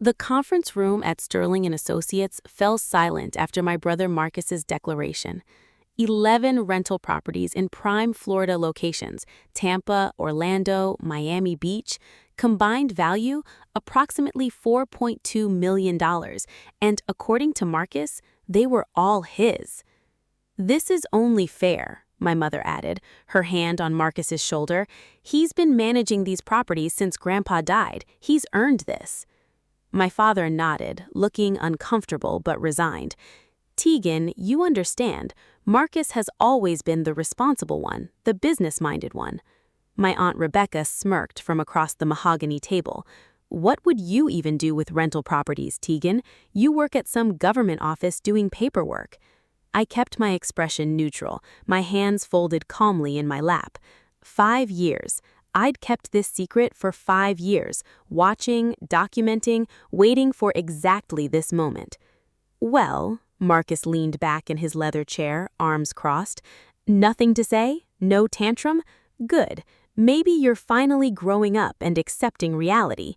The conference room at Sterling and Associates fell silent after my brother Marcus's declaration. 11 rental properties in prime Florida locations, Tampa, Orlando, Miami Beach, combined value approximately $4.2 million, and according to Marcus, they were all his. "This is only fair," my mother added, her hand on Marcus's shoulder. "He's been managing these properties since Grandpa died. He's earned this." My father nodded, looking uncomfortable but resigned. "Tegan, you understand, Marcus has always been the responsible one, the business-minded one." My Aunt Rebecca smirked from across the mahogany table. "What would you even do with rental properties, Tegan? You work at some government office doing paperwork." I kept my expression neutral, my hands folded calmly in my lap. 5 years. I'd kept this secret for 5 years, watching, documenting, waiting for exactly this moment. "Well," Marcus leaned back in his leather chair, arms crossed. "Nothing to say? No tantrum? Good. Maybe you're finally growing up and accepting reality."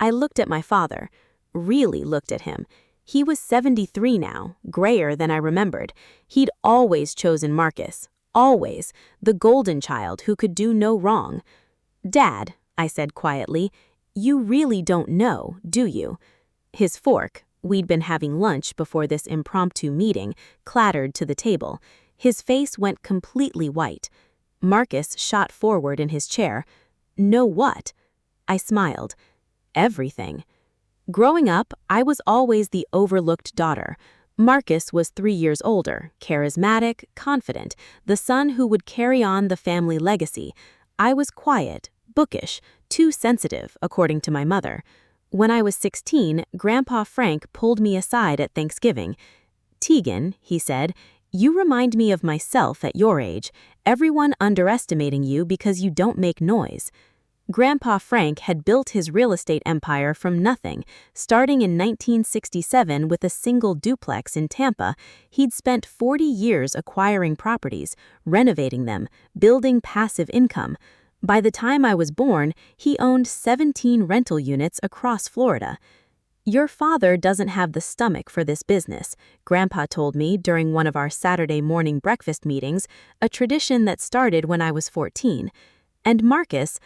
I looked at my father, really looked at him. He was 73 now, grayer than I remembered. He'd always chosen Marcus, always, the golden child who could do no wrong. "Dad," I said quietly, "you really don't know, do you?" His fork, we'd been having lunch before this impromptu meeting, clattered to the table. His face went completely white. Marcus shot forward in his chair. "Know what?" I smiled. "Everything." Growing up, I was always the overlooked daughter. Marcus was 3 years older, charismatic, confident, the son who would carry on the family legacy. I was quiet, bookish, too sensitive, according to my mother. When I was 16, Grandpa Frank pulled me aside at Thanksgiving. "Tegan," he said, "you remind me of myself at your age, everyone underestimating you because you don't make noise." Grandpa Frank had built his real estate empire from nothing. Starting in 1967 with a single duplex in Tampa, he'd spent 40 years acquiring properties, renovating them, building passive income. By the time I was born, he owned 17 rental units across Florida. "Your father doesn't have the stomach for this business," Grandpa told me during one of our Saturday morning breakfast meetings, a tradition that started when I was 14. "And Marcus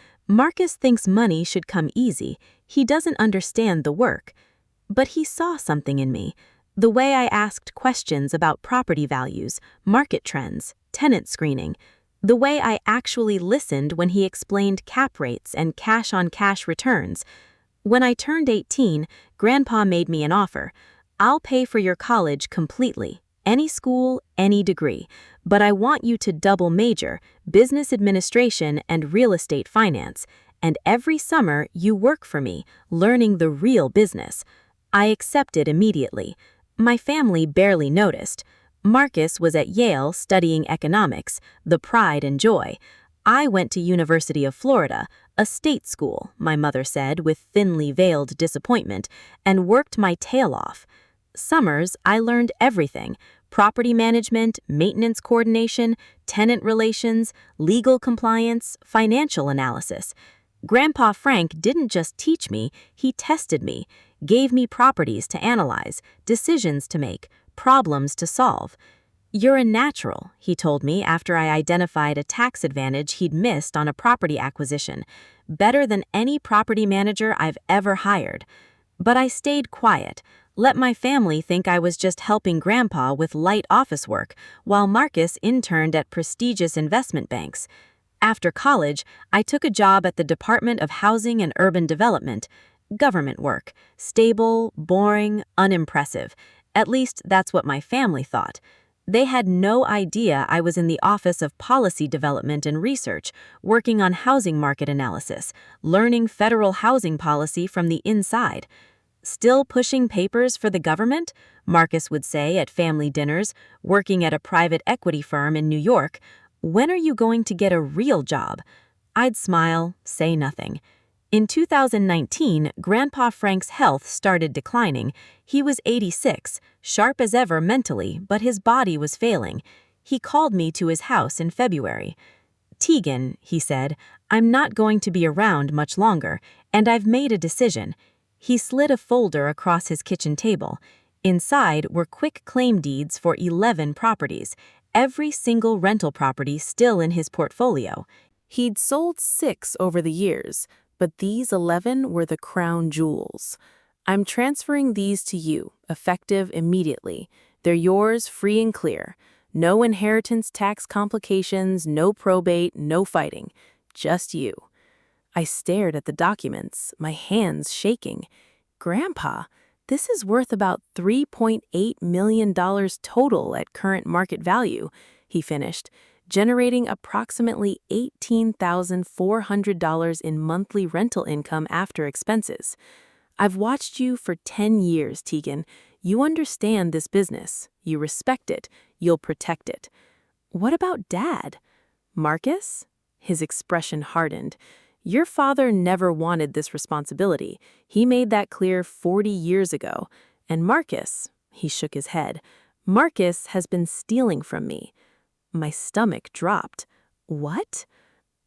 thinks money should come easy. He doesn't understand the work." But he saw something in me. The way I asked questions about property values, market trends, tenant screening. The way I actually listened when he explained cap rates and cash-on-cash returns. When I turned 18, Grandpa made me an offer. "I'll pay for your college completely. Any school, any degree. But I want you to double major, business administration and real estate finance. And every summer you work for me, learning the real business." I accepted immediately. My family barely noticed. Marcus was at Yale studying economics, the pride and joy. I went to University of Florida, a state school, my mother said with thinly veiled disappointment, and worked my tail off. Summers, I learned everything: property management, maintenance coordination, tenant relations, legal compliance, financial analysis. Grandpa Frank didn't just teach me, he tested me, gave me properties to analyze, decisions to make, problems to solve. "You're a natural," he told me after I identified a tax advantage he'd missed on a property acquisition. "Better than any property manager I've ever hired." But I stayed quiet, let my family think I was just helping Grandpa with light office work, while Marcus interned at prestigious investment banks. After college, I took a job at the Department of Housing and Urban Development. Government work. Stable, boring, unimpressive. At least that's what my family thought. They had no idea I was in the Office of Policy Development and Research, working on housing market analysis, learning federal housing policy from the inside. "Still pushing papers for the government?" Marcus would say at family dinners, working at a private equity firm in New York. "When are you going to get a real job?" I'd smile, say nothing. In 2019, Grandpa Frank's health started declining. He was 86, sharp as ever mentally, but his body was failing. He called me to his house in February. "Tegan," he said, "I'm not going to be around much longer, and I've made a decision." He slid a folder across his kitchen table. Inside were quick claim deeds for 11 properties, every single rental property still in his portfolio. He'd sold 6 over the years, but these 11 were the crown jewels. I'm transferring these to you, effective immediately. They're yours free and clear. No inheritance tax complications, no probate, no fighting. Just you. I stared at the documents, my hands shaking. Grandpa, this is worth about $3.8 million total at current market value, he finished, generating approximately $18,400 in monthly rental income after expenses. I've watched you for 10 years, Tegan. You understand this business. You respect it. You'll protect it. What about Dad? Marcus? His expression hardened. Your father never wanted this responsibility. He made that clear 40 years ago. And Marcus, he shook his head, Marcus has been stealing from me. My stomach dropped. What?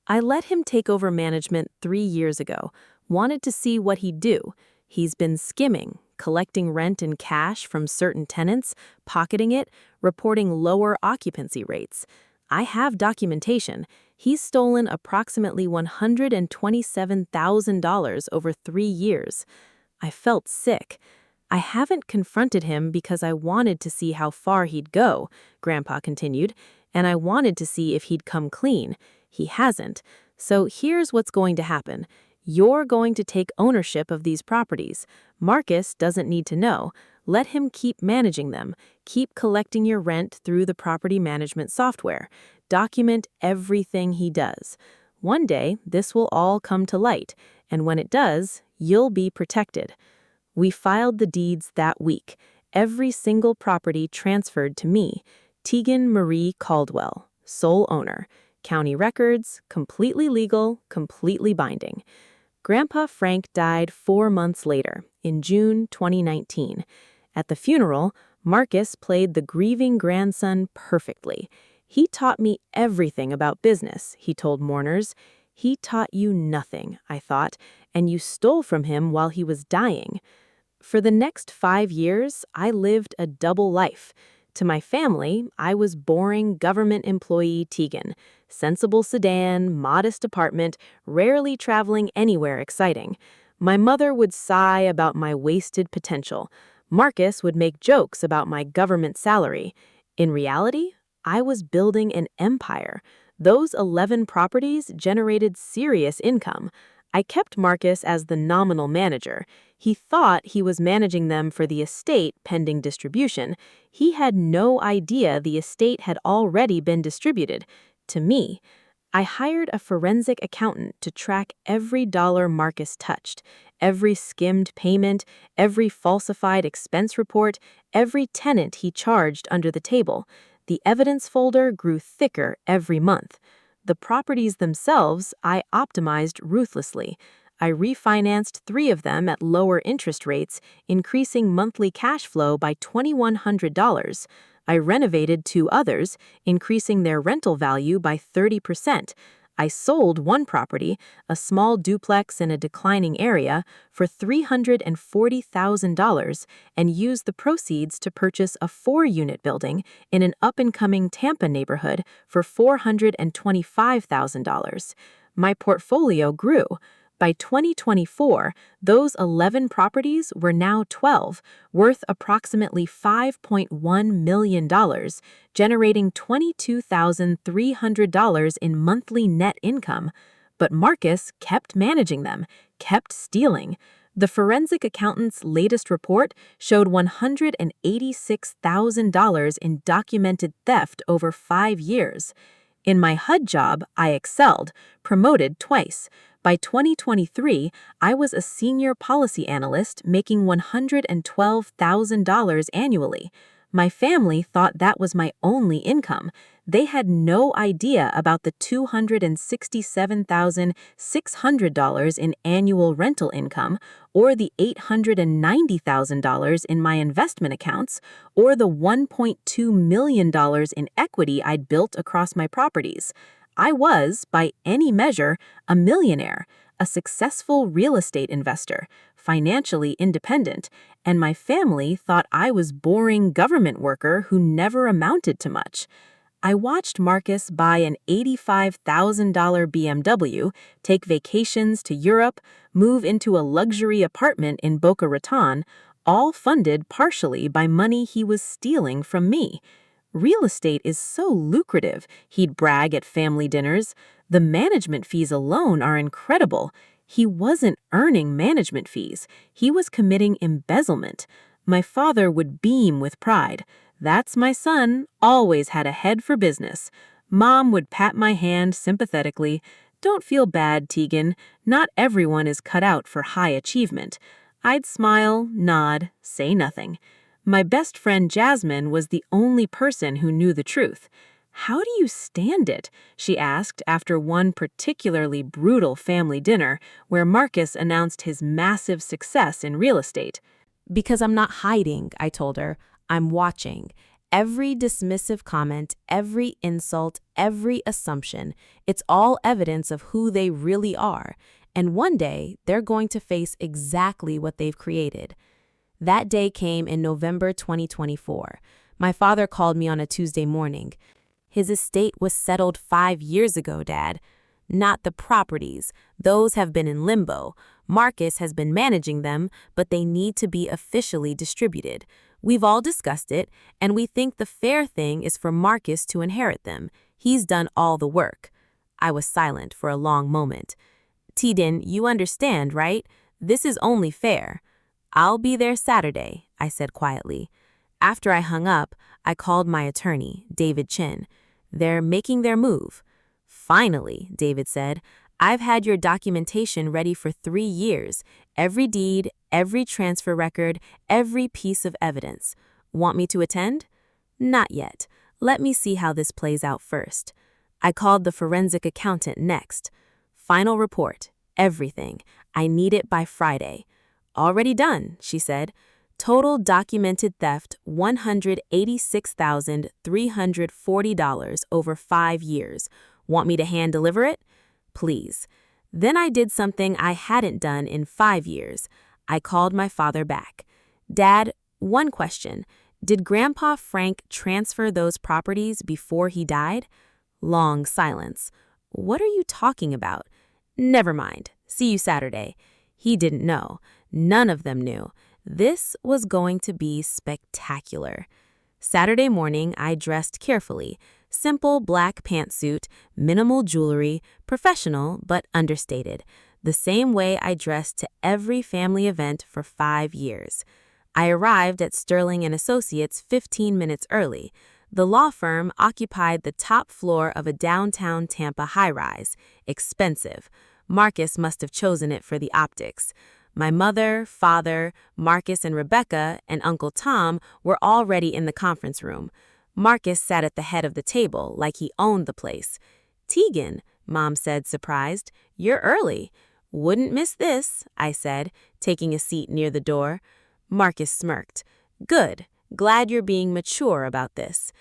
I let him take over management 3 years ago. Wanted to see what he'd do. He's been skimming, collecting rent in cash from certain tenants, pocketing it, reporting lower occupancy rates. I have documentation. He's stolen approximately $127,000 over 3 years. I felt sick. I haven't confronted him because I wanted to see how far he'd go, Grandpa continued, and I wanted to see if he'd come clean. He hasn't. So here's what's going to happen. You're going to take ownership of these properties. Marcus doesn't need to know. Let him keep managing them. Keep collecting your rent through the property management software. Document everything he does. One day, this will all come to light, and when it does, you'll be protected. We filed the deeds that week. Every single property transferred to me. Tegan Marie Caldwell, sole owner. County records, completely legal, completely binding. Grandpa Frank died 4 months later, in June 2019. At the funeral, Marcus played the grieving grandson perfectly. He taught me everything about business, he told mourners. He taught you nothing, I thought, and you stole from him while he was dying. For the next 5 years, I lived a double life. To my family, I was boring government employee Tegan. Sensible sedan, modest apartment, rarely traveling anywhere exciting. My mother would sigh about my wasted potential. Marcus would make jokes about my government salary. In reality, I was building an empire. Those 11 properties generated serious income. I kept Marcus as the nominal manager. He thought he was managing them for the estate pending distribution. He had no idea the estate had already been distributed. To me, I hired a forensic accountant to track every dollar Marcus touched, every skimmed payment, every falsified expense report, every tenant he charged under the table. The evidence folder grew thicker every month. The properties themselves I optimized ruthlessly. I refinanced 3 of them at lower interest rates, increasing monthly cash flow by $2,100. I renovated 2 others, increasing their rental value by 30%. I sold one property, a small duplex in a declining area, for $340,000 and used the proceeds to purchase a 4-unit building in an up-and-coming Tampa neighborhood for $425,000. My portfolio grew. By 2024, those 11 properties were now 12, worth approximately $5.1 million, generating $22,300 in monthly net income. But Marcus kept managing them, kept stealing. The forensic accountant's latest report showed $186,000 in documented theft over 5 years. In my HUD job, I excelled, promoted twice. By 2023, I was a senior policy analyst making $112,000 annually. My family thought that was my only income. They had no idea about the $267,600 in annual rental income, or the $890,000 in my investment accounts, or the $1.2 million in equity I'd built across my properties. I was, by any measure, a millionaire, a successful real estate investor, financially independent, and my family thought I was boring government worker who never amounted to much. I watched Marcus buy an $85,000 BMW, take vacations to Europe, move into a luxury apartment in Boca Raton, all funded partially by money he was stealing from me. Real estate is so lucrative, he'd brag at family dinners. The management fees alone are incredible. He wasn't earning management fees. He was committing embezzlement. My father would beam with pride. That's my son, always had a head for business. Mom would pat my hand sympathetically. Don't feel bad, Tegan. Not everyone is cut out for high achievement. I'd smile, nod, say nothing. My best friend Jasmine was the only person who knew the truth. How do you stand it? She asked after one particularly brutal family dinner where Marcus announced his massive success in real estate. Because I'm not hiding, I told her. I'm watching. Every dismissive comment, every insult, every assumption, it's all evidence of who they really are. And one day, they're going to face exactly what they've created. That day came in November 2024. My father called me on a Tuesday morning. His estate was settled 5 years ago, Dad. Not the properties. Those have been in limbo. Marcus has been managing them, but they need to be officially distributed. We've all discussed it, and we think the fair thing is for Marcus to inherit them. He's done all the work. I was silent for a long moment. Tegan, you understand, right? This is only fair. I'll be there Saturday, I said quietly. After I hung up, I called my attorney, David Chin. They're making their move. Finally, David said, I've had your documentation ready for 3 years. Every deed, every transfer record, every piece of evidence. Want me to attend? Not yet. Let me see how this plays out first. I called the forensic accountant next. Final report. Everything. I need it by Friday. Already done, she said. Total documented theft, $186,340 over 5 years. Want me to hand deliver it? Please. Then I did something I hadn't done in 5 years. I called my father back. Dad, one question. Did Grandpa Frank transfer those properties before he died? Long silence. What are you talking about? Never mind. See you Saturday. He didn't know. None of them knew. This was going to be spectacular. Saturday morning, I dressed carefully. Simple black pantsuit, minimal jewelry, professional but understated. The same way I dressed to every family event for 5 years. I arrived at Sterling & Associates 15 minutes early. The law firm occupied the top floor of a downtown Tampa high-rise. Expensive. Marcus must have chosen it for the optics. My mother, father, Marcus and Rebecca, and Uncle Tom were already in the conference room. Marcus sat at the head of the table like he owned the place. Tegan, Mom said, surprised, you're early. Wouldn't miss this, I said, taking a seat near the door. Marcus smirked. Good. Glad you're being mature about this.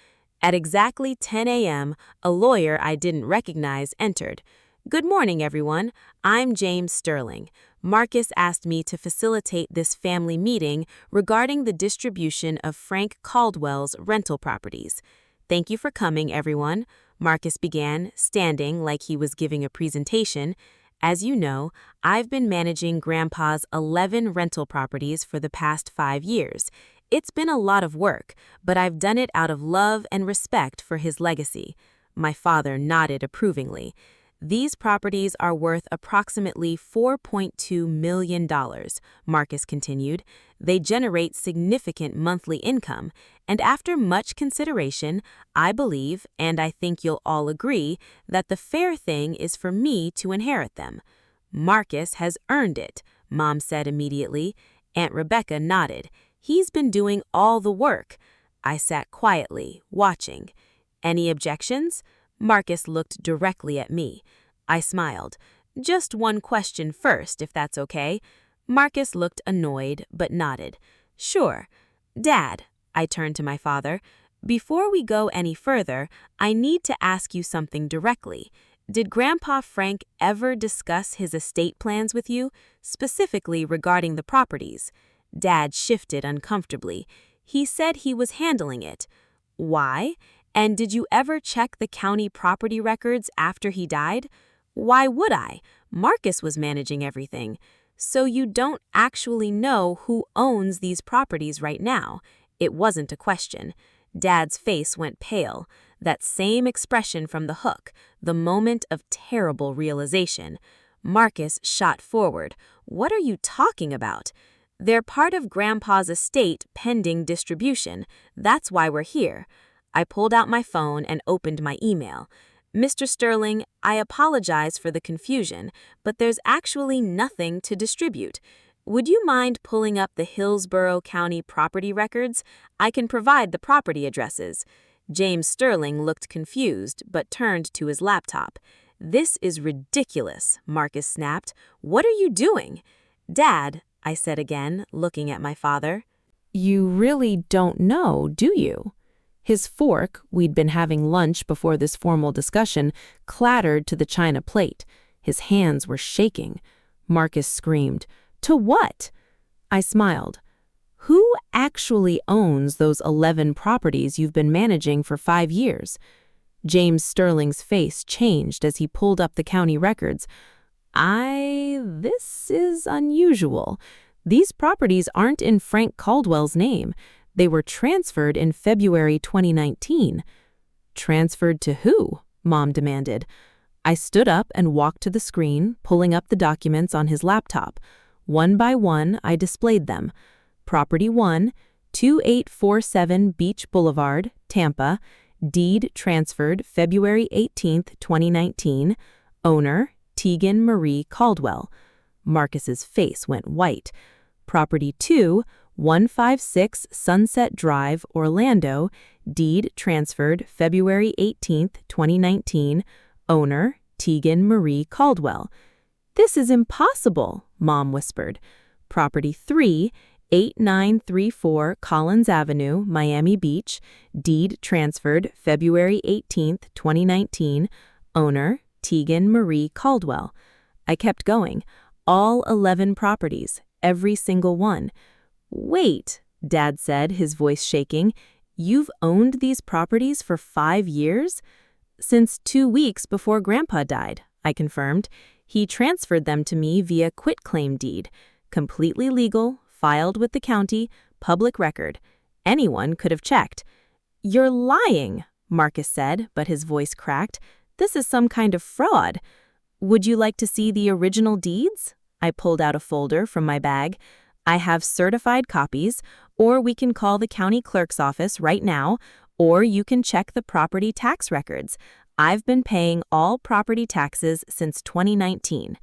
At exactly 10 a.m., a lawyer I didn't recognize entered. Good morning, everyone. I'm James Sterling. Marcus asked me to facilitate this family meeting regarding the distribution of Frank Caldwell's rental properties. Thank you for coming, everyone, Marcus began, standing like he was giving a presentation. As you know, I've been managing Grandpa's 11 rental properties for the past 5 years. It's been a lot of work, but I've done it out of love and respect for his legacy. My father nodded approvingly. These properties are worth approximately $4.2 million, Marcus continued. They generate significant monthly income, and after much consideration, I believe, and I think you'll all agree, that the fair thing is for me to inherit them. Marcus has earned it, Mom said immediately. Aunt Rebecca nodded. He's been doing all the work. I sat quietly, watching. Any objections? Marcus looked directly at me. I smiled. Just one question first, if that's okay. Marcus looked annoyed, but nodded. Sure. Dad, I turned to my father, before we go any further, I need to ask you something directly. Did Grandpa Frank ever discuss his estate plans with you, specifically regarding the properties? Dad shifted uncomfortably. He said he was handling it. Why? And did you ever check the county property records after he died? Why would I? Marcus was managing everything. So you don't actually know who owns these properties right now. It wasn't a question. Dad's face went pale. That same expression from the hook, the moment of terrible realization. Marcus shot forward. What are you talking about? They're part of Grandpa's estate pending distribution. That's why we're here. I pulled out my phone and opened my email. Mr. Sterling, I apologize for the confusion, but there's actually nothing to distribute. Would you mind pulling up the Hillsborough County property records? I can provide the property addresses. James Sterling looked confused, but turned to his laptop. This is ridiculous, Marcus snapped. What are you doing? Dad, I said again, looking at my father. You really don't know, do you? His fork, we'd been having lunch before this formal discussion, clattered to the china plate. His hands were shaking. Marcus screamed, "To what?" I smiled. Who actually owns those 11 properties you've been managing for 5 years? James Sterling's face changed as he pulled up the county records. This is unusual. These properties aren't in Frank Caldwell's name. They were transferred in February 2019. Transferred to who? Mom demanded. I stood up and walked to the screen, pulling up the documents on his laptop. One by one, I displayed them. Property 1, 2847 Beach Boulevard, Tampa. Deed transferred February 18, 2019. Owner, Tegan Marie Caldwell. Marcus's face went white. Property 2, 156 Sunset Drive, Orlando. Deed transferred February 18, 2019. Owner, Tegan Marie Caldwell. This is impossible, Mom whispered. Property 3, 8934 Collins Avenue, Miami Beach. Deed transferred February 18, 2019. Owner, Tegan Marie Caldwell. I kept going. All 11 properties, every single one. Wait, Dad said, his voice shaking. You've owned these properties for 5 years? Since 2 weeks before Grandpa died, I confirmed. He transferred them to me via quitclaim deed. Completely legal, filed with the county, public record. Anyone could have checked. You're lying, Marcus said, but his voice cracked. This is some kind of fraud. Would you like to see the original deeds? I pulled out a folder from my bag. I have certified copies, or we can call the county clerk's office right now, or you can check the property tax records. I've been paying all property taxes since 2019.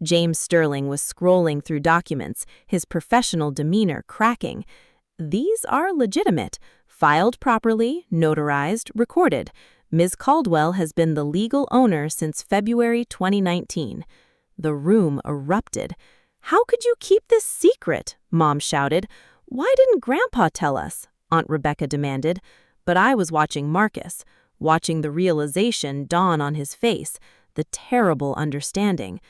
James Sterling was scrolling through documents, his professional demeanor cracking. These are legitimate, filed properly, notarized, recorded. Ms. Caldwell has been the legal owner since February 2019. The room erupted. How could you keep this secret? Mom shouted. Why didn't Grandpa tell us? Aunt Rebecca demanded. But I was watching Marcus, watching the realization dawn on his face, the terrible understanding.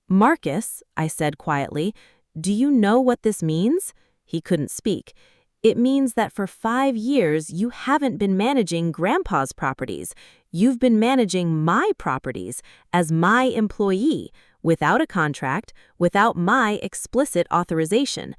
Marcus, I said quietly, do you know what this means? He couldn't speak. It means that for 5 years you haven't been managing Grandpa's properties. You've been managing my properties as my employee, without a contract, without my explicit authorization.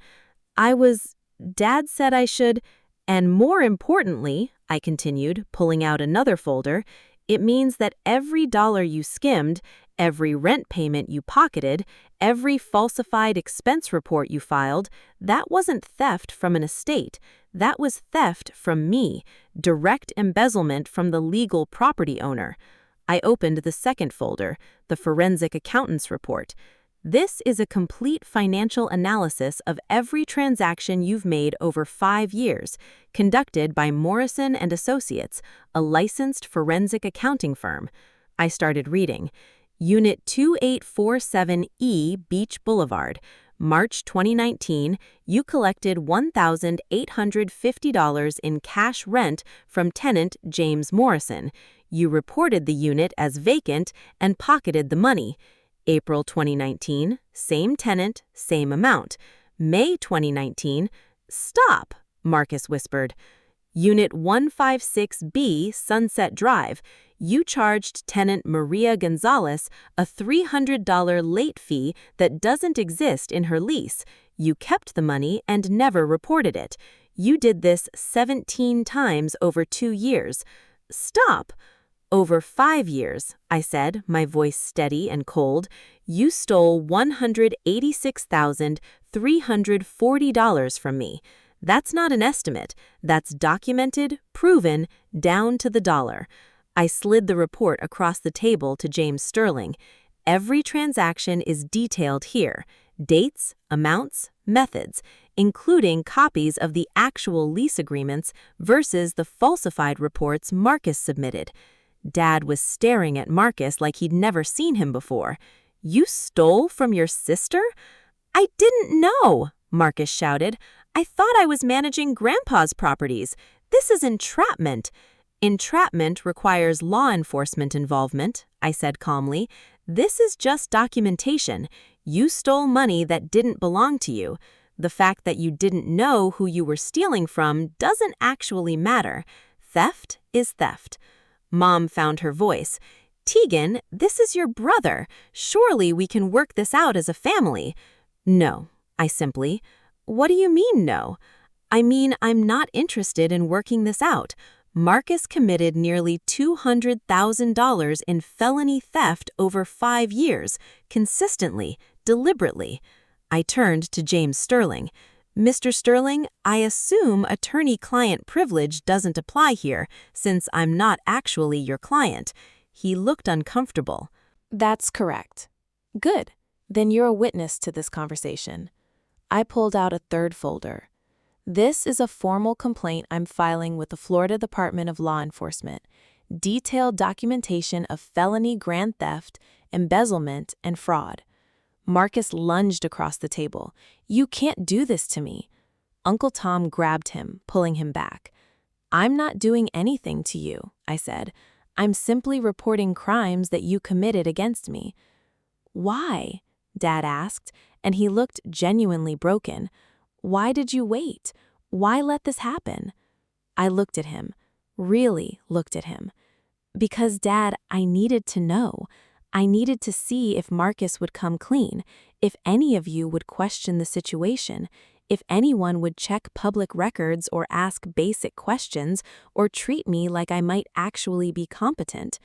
Dad said I should, and more importantly, I continued, pulling out another folder, it means that every dollar you skimmed, every rent payment you pocketed, every falsified expense report you filed, that wasn't theft from an estate. That was theft from me, direct embezzlement from the legal property owner. I opened the second folder, the forensic accountant's report. This is a complete financial analysis of every transaction you've made over 5 years, conducted by Morrison and Associates, a licensed forensic accounting firm. I started reading. Unit 2847E Beach Boulevard. March 2019, you collected $1,850 in cash rent from tenant James Morrison. You reported the unit as vacant and pocketed the money. April 2019, same tenant, same amount. May 2019, stop, Marcus whispered. Unit 156B, Sunset Drive. You charged tenant Maria Gonzalez a $300 late fee that doesn't exist in her lease. You kept the money and never reported it. You did this 17 times over 2 years. Stop! Over 5 years, I said, my voice steady and cold. You stole $186,340 from me. That's not an estimate. That's documented, proven, down to the dollar. I slid the report across the table to James Sterling. Every transaction is detailed here. Dates, amounts, methods, including copies of the actual lease agreements versus the falsified reports Marcus submitted. Dad was staring at Marcus like he'd never seen him before. You stole from your sister? I didn't know, Marcus shouted. I thought I was managing Grandpa's properties. This is entrapment. Entrapment requires law enforcement involvement, I said calmly. This is just documentation. You stole money that didn't belong to you. The fact that you didn't know who you were stealing from doesn't actually matter. Theft is theft. Mom found her voice. Tegan, this is your brother. Surely we can work this out as a family. No, I simply. What do you mean, no? I mean, I'm not interested in working this out. Marcus committed nearly $200,000 in felony theft over 5 years, consistently, deliberately. I turned to James Sterling. Mr. Sterling, I assume attorney-client privilege doesn't apply here, since I'm not actually your client. He looked uncomfortable. That's correct. Good. Then you're a witness to this conversation. I pulled out a third folder. This is a formal complaint I'm filing with the Florida Department of Law Enforcement. Detailed documentation of felony grand theft, embezzlement, and fraud. Marcus lunged across the table. You can't do this to me. Uncle Tom grabbed him, pulling him back. I'm not doing anything to you, I said. I'm simply reporting crimes that you committed against me. Why? Dad asked, and he looked genuinely broken. Why did you wait? Why let this happen? I looked at him, really looked at him. Because, Dad, I needed to know. I needed to see if Marcus would come clean, if any of you would question the situation, if anyone would check public records or ask basic questions or treat me like I might actually be competent.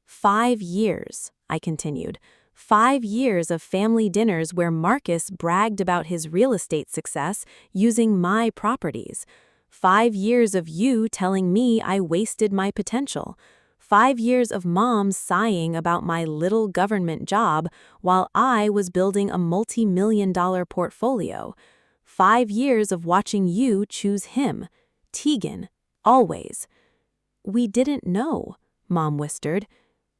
5 years, I continued. 5 years of family dinners where Marcus bragged about his real estate success using my properties. 5 years of you telling me I wasted my potential. 5 years of Mom sighing about my little government job while I was building a multi-million-dollar portfolio. 5 years of watching you choose him, Tegan, always. We didn't know, Mom whispered.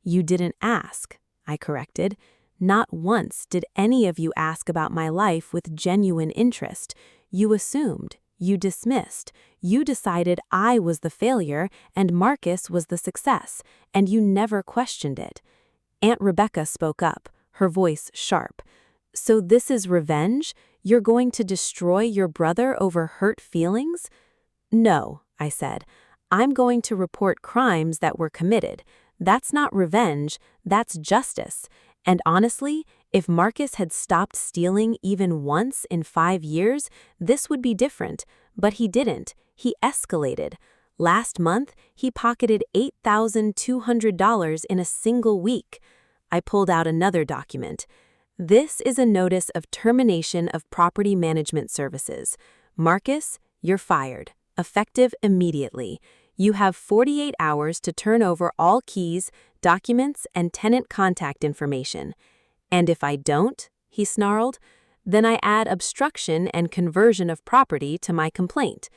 You didn't ask, I corrected. Not once did any of you ask about my life with genuine interest. You assumed. You dismissed. You decided I was the failure and Marcus was the success, and you never questioned it. Aunt Rebecca spoke up, her voice sharp. So this is revenge? You're going to destroy your brother over hurt feelings? No, I said. I'm going to report crimes that were committed. That's not revenge, that's justice. And honestly, if Marcus had stopped stealing even once in 5 years, this would be different. But he didn't. He escalated. Last month, he pocketed $8,200 in a single week. I pulled out another document. This is a notice of termination of property management services. Marcus, you're fired. Effective immediately. You have 48 hours to turn over all keys, documents, and tenant contact information. And if I don't, he snarled, then I add obstruction and conversion of property to my complaint.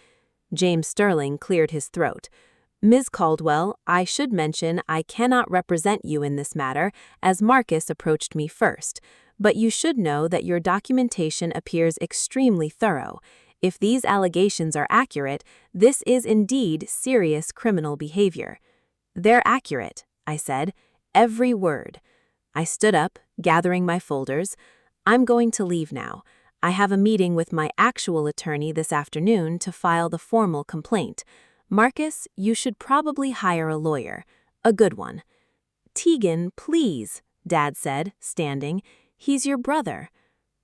James Sterling cleared his throat. Ms. Caldwell, I should mention I cannot represent you in this matter, as Marcus approached me first, but you should know that your documentation appears extremely thorough. If these allegations are accurate, this is indeed serious criminal behavior. They're accurate, I said. Every word. I stood up, gathering my folders. I'm going to leave now. I have a meeting with my actual attorney this afternoon to file the formal complaint. Marcus, you should probably hire a lawyer. A good one. Tegan, please, Dad said, standing. He's your brother.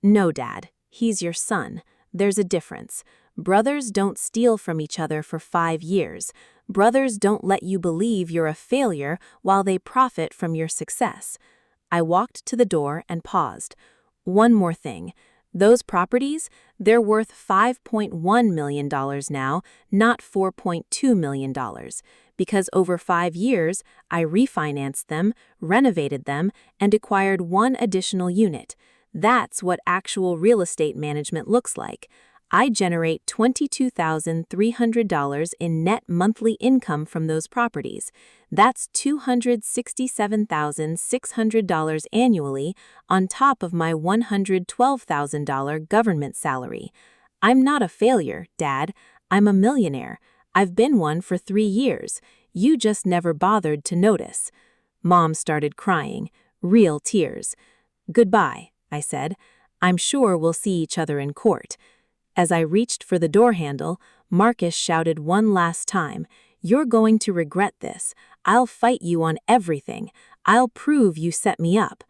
No, Dad. He's your son. There's a difference. Brothers don't steal from each other for 5 years. Brothers don't let you believe you're a failure while they profit from your success. I walked to the door and paused. One more thing. Those properties, they're worth $5.1 million now, not $4.2 million, because over 5 years, I refinanced them, renovated them, and acquired one additional unit. That's what actual real estate management looks like. I generate $22,300 in net monthly income from those properties. That's $267,600 annually on top of my $112,000 government salary. I'm not a failure, Dad. I'm a millionaire. I've been one for 3 years. You just never bothered to notice. Mom started crying, real tears. Goodbye, I said. I'm sure we'll see each other in court. As I reached for the door handle, Marcus shouted one last time, "You're going to regret this. I'll fight you on everything. I'll prove you set me up."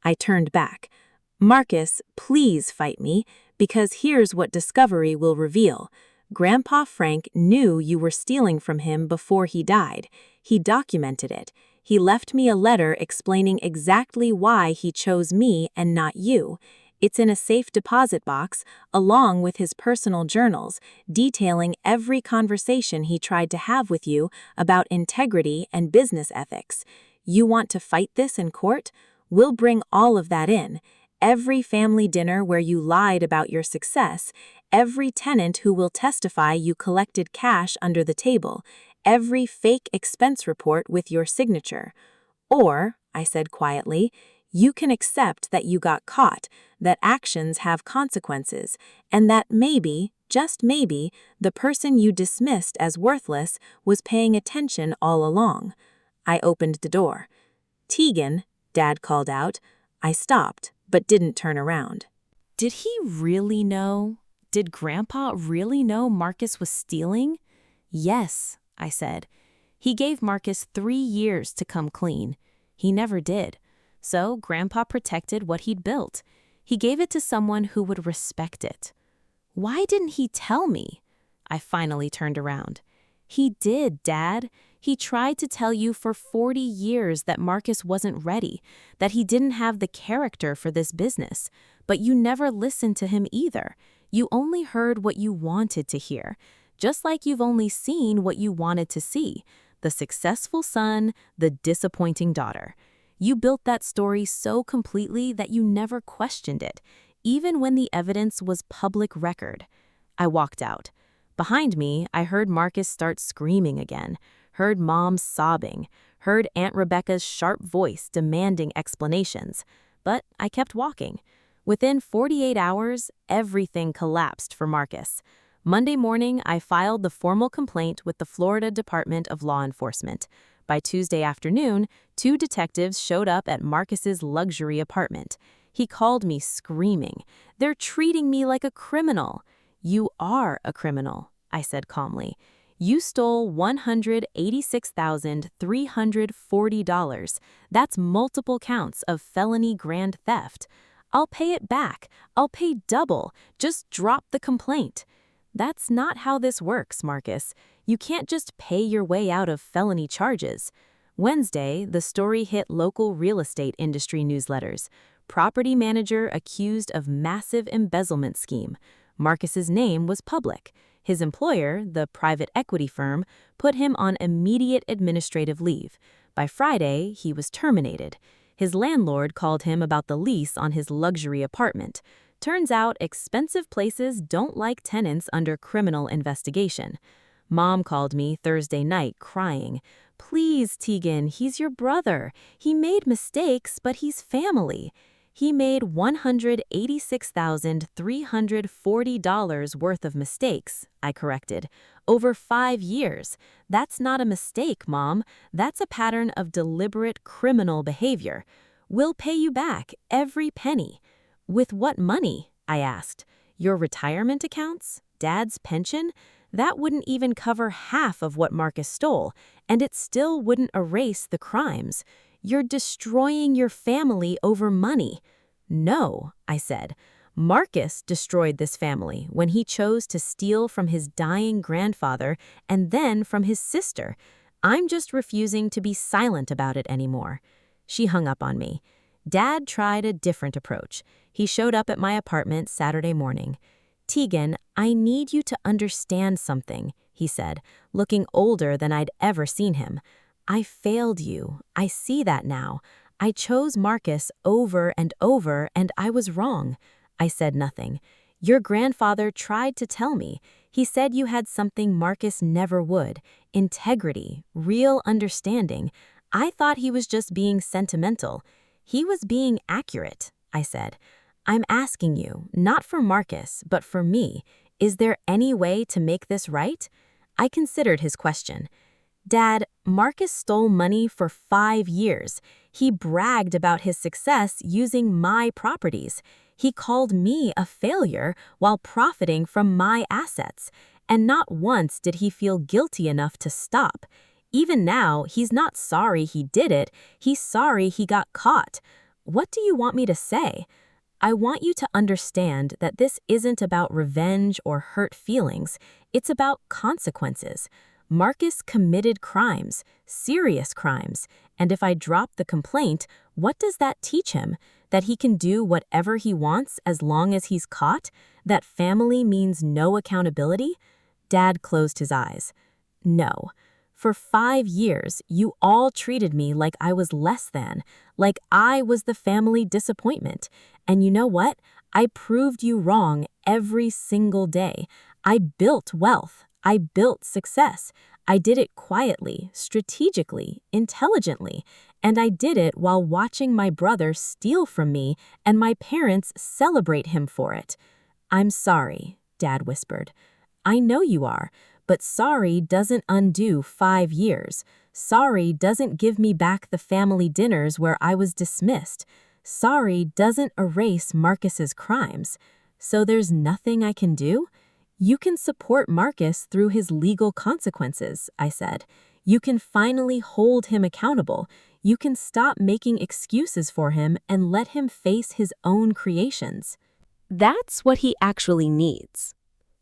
I turned back. "Marcus, please fight me, because here's what discovery will reveal. Grandpa Frank knew you were stealing from him before he died. He documented it. He left me a letter explaining exactly why he chose me and not you. It's in a safe deposit box, along with his personal journals, detailing every conversation he tried to have with you about integrity and business ethics. You want to fight this in court? We'll bring all of that in. Every family dinner where you lied about your success, every tenant who will testify you collected cash under the table, every fake expense report with your signature. Or, I said quietly, you can accept that you got caught, that actions have consequences, and that maybe, just maybe, the person you dismissed as worthless was paying attention all along. I opened the door. "Tegan," Dad called out. I stopped, but didn't turn around. Did he really know? Did Grandpa really know Marcus was stealing? Yes, I said. He gave Marcus 3 years to come clean. He never did. So Grandpa protected what he'd built. He gave it to someone who would respect it. Why didn't he tell me? I finally turned around. He did, Dad. He tried to tell you for 40 years that Marcus wasn't ready, that he didn't have the character for this business. But you never listened to him either. You only heard what you wanted to hear, just like you've only seen what you wanted to see. The successful son, the disappointing daughter. You built that story so completely that you never questioned it, even when the evidence was public record. I walked out. Behind me, I heard Marcus start screaming again, heard Mom sobbing, heard Aunt Rebecca's sharp voice demanding explanations. But I kept walking. Within 48 hours, everything collapsed for Marcus. Monday morning, I filed the formal complaint with the Florida Department of Law Enforcement. By Tuesday afternoon, 2 detectives showed up at Marcus's luxury apartment. He called me screaming. "They're treating me like a criminal." "You are a criminal," I said calmly. "You stole $186,340. That's multiple counts of felony grand theft. I'll pay it back. I'll pay double. Just drop the complaint." That's not how this works, Marcus. You can't just pay your way out of felony charges. Wednesday, the story hit local real estate industry newsletters. Property manager accused of massive embezzlement scheme. Marcus's name was public. His employer, the private equity firm, put him on immediate administrative leave. By Friday, he was terminated. His landlord called him about the lease on his luxury apartment. Turns out expensive places don't like tenants under criminal investigation. Mom called me Thursday night crying. "Please, Tegan, he's your brother. He made mistakes, but he's family." He made $186,340 worth of mistakes, I corrected, over 5 years. That's not a mistake, Mom. That's a pattern of deliberate criminal behavior. We'll pay you back, every penny. With what money? I asked. Your retirement accounts? Dad's pension? That wouldn't even cover half of what Marcus stole, and it still wouldn't erase the crimes. You're destroying your family over money. No, I said. Marcus destroyed this family when he chose to steal from his dying grandfather and then from his sister. I'm just refusing to be silent about it anymore. She hung up on me. Dad tried a different approach. He showed up at my apartment Saturday morning. Tegan, I need you to understand something, he said, looking older than I'd ever seen him. I failed you. I see that now. I chose Marcus over and over, and I was wrong. I said nothing. Your grandfather tried to tell me. He said you had something Marcus never would. Integrity, real understanding. I thought he was just being sentimental. He was being accurate, I said. I'm asking you, not for Marcus, but for me, is there any way to make this right? I considered his question. Dad, Marcus stole money for 5 years. He bragged about his success using my properties. He called me a failure while profiting from my assets. And not once did he feel guilty enough to stop. Even now, he's not sorry he did it. He's sorry he got caught. What do you want me to say? I want you to understand that this isn't about revenge or hurt feelings. It's about consequences. Marcus committed crimes, serious crimes, and if I drop the complaint, what does that teach him? That he can do whatever he wants as long as he's caught? That family means no accountability? Dad closed his eyes. No. For 5 years, you all treated me like I was less than, like I was the family disappointment. And you know what? I proved you wrong every single day. I built wealth. I built success. I did it quietly, strategically, intelligently, and I did it while watching my brother steal from me and my parents celebrate him for it. I'm sorry, Dad whispered. I know you are, but sorry doesn't undo 5 years. Sorry doesn't give me back the family dinners where I was dismissed. Sorry doesn't erase Marcus's crimes. So there's nothing I can do? You can support Marcus through his legal consequences, I said. You can finally hold him accountable. You can stop making excuses for him and let him face his own creations. That's what he actually needs.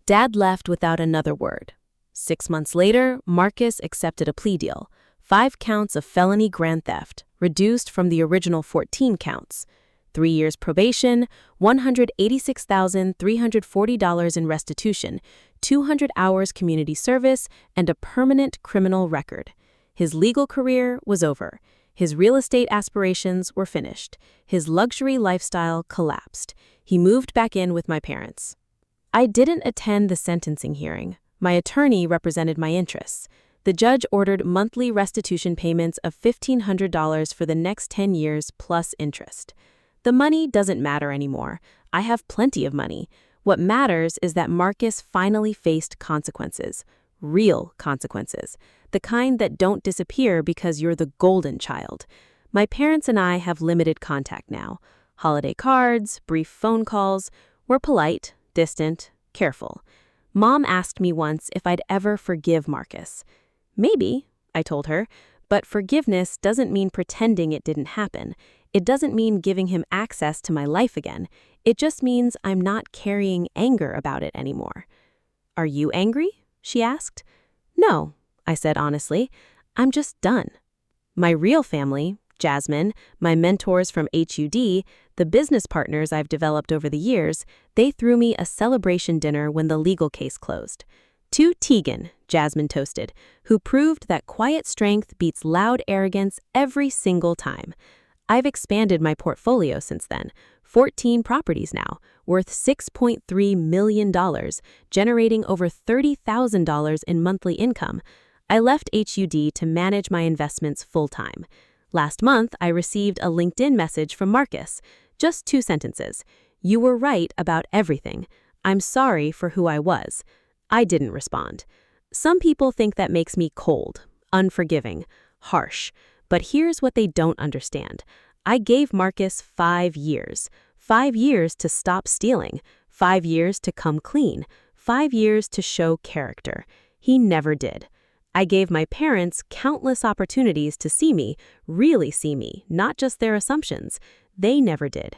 Dad left without another word. 6 months later, Marcus accepted a plea deal. 5 counts of felony grand theft, reduced from the original 14 counts. 3 years probation, $186,340 in restitution, 200 hours community service, and a permanent criminal record. His legal career was over. His real estate aspirations were finished. His luxury lifestyle collapsed. He moved back in with my parents. I didn't attend the sentencing hearing. My attorney represented my interests. The judge ordered monthly restitution payments of $1,500 for the next 10 years plus interest. The money doesn't matter anymore. I have plenty of money. What matters is that Marcus finally faced consequences. Real consequences. The kind that don't disappear because you're the golden child. My parents and I have limited contact now. Holiday cards, brief phone calls. We're polite, distant, careful. Mom asked me once if I'd ever forgive Marcus. Maybe, I told her, but forgiveness doesn't mean pretending it didn't happen. It doesn't mean giving him access to my life again. It just means I'm not carrying anger about it anymore. Are you angry? She asked. No, I said honestly. I'm just done. My real family, Jasmine, my mentors from HUD, the business partners I've developed over the years, they threw me a celebration dinner when the legal case closed. To Tegan, Jasmine toasted, who proved that quiet strength beats loud arrogance every single time. I've expanded my portfolio since then, 14 properties now, worth $6.3 million, generating over $30,000 in monthly income. I left HUD to manage my investments full-time. Last month, I received a LinkedIn message from Marcus. Just 2 sentences. You were right about everything. I'm sorry for who I was. I didn't respond. Some people think that makes me cold, unforgiving, harsh. But here's what they don't understand. I gave Marcus 5 years. 5 years to stop stealing. 5 years to come clean. 5 years to show character. He never did. I gave my parents countless opportunities to see me, really see me, not just their assumptions. They never did.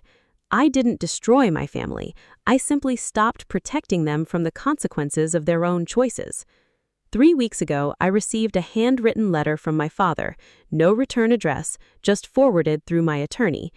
I didn't destroy my family. I simply stopped protecting them from the consequences of their own choices. 3 weeks ago, I received a handwritten letter from my father, no return address, just forwarded through my attorney.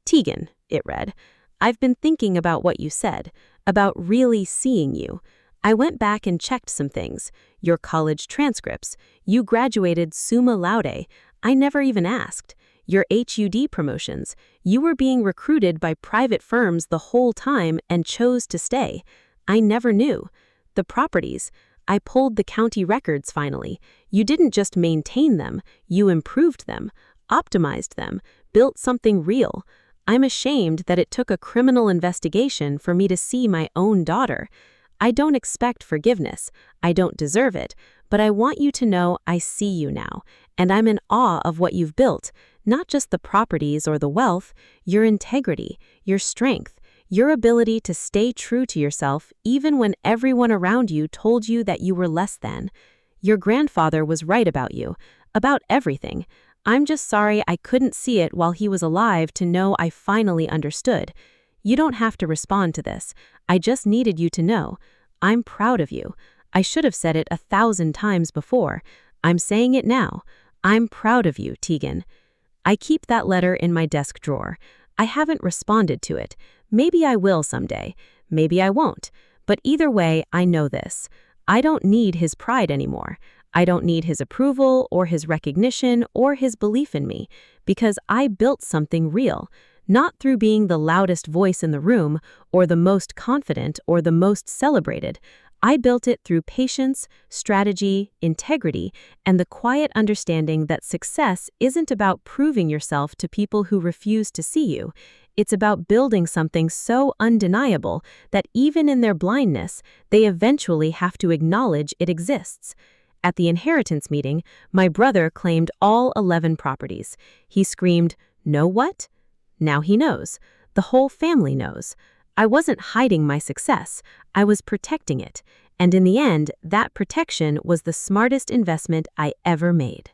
Tegan, it read, I've been thinking about what you said, about really seeing you. I went back and checked some things. Your college transcripts. You graduated summa laude. I never even asked. Your HUD promotions. You were being recruited by private firms the whole time and chose to stay. I never knew. The properties. I pulled the county records finally. You didn't just maintain them, you improved them, optimized them, built something real. I'm ashamed that it took a criminal investigation for me to see my own daughter. I don't expect forgiveness. I don't deserve it, but I want you to know I see you now, and I'm in awe of what you've built, not just the properties or the wealth, your integrity, your strength, your ability to stay true to yourself even when everyone around you told you that you were less than. Your grandfather was right about you, about everything. I'm just sorry I couldn't see it while he was alive to know I finally understood. You don't have to respond to this. I just needed you to know. I'm proud of you. I should have said it 1,000 times before. I'm saying it now. I'm proud of you, Tegan. I keep that letter in my desk drawer. I haven't responded to it. Maybe I will someday. Maybe I won't. But either way, I know this. I don't need his pride anymore. I don't need his approval or his recognition or his belief in me, because I built something real. Not through being the loudest voice in the room, or the most confident, or the most celebrated. I built it through patience, strategy, integrity, and the quiet understanding that success isn't about proving yourself to people who refuse to see you. It's about building something so undeniable that even in their blindness, they eventually have to acknowledge it exists. At the inheritance meeting, my brother claimed all 11 properties. He screamed, "Know what?" Now he knows. The whole family knows. I wasn't hiding my success. I was protecting it. And in the end, that protection was the smartest investment I ever made.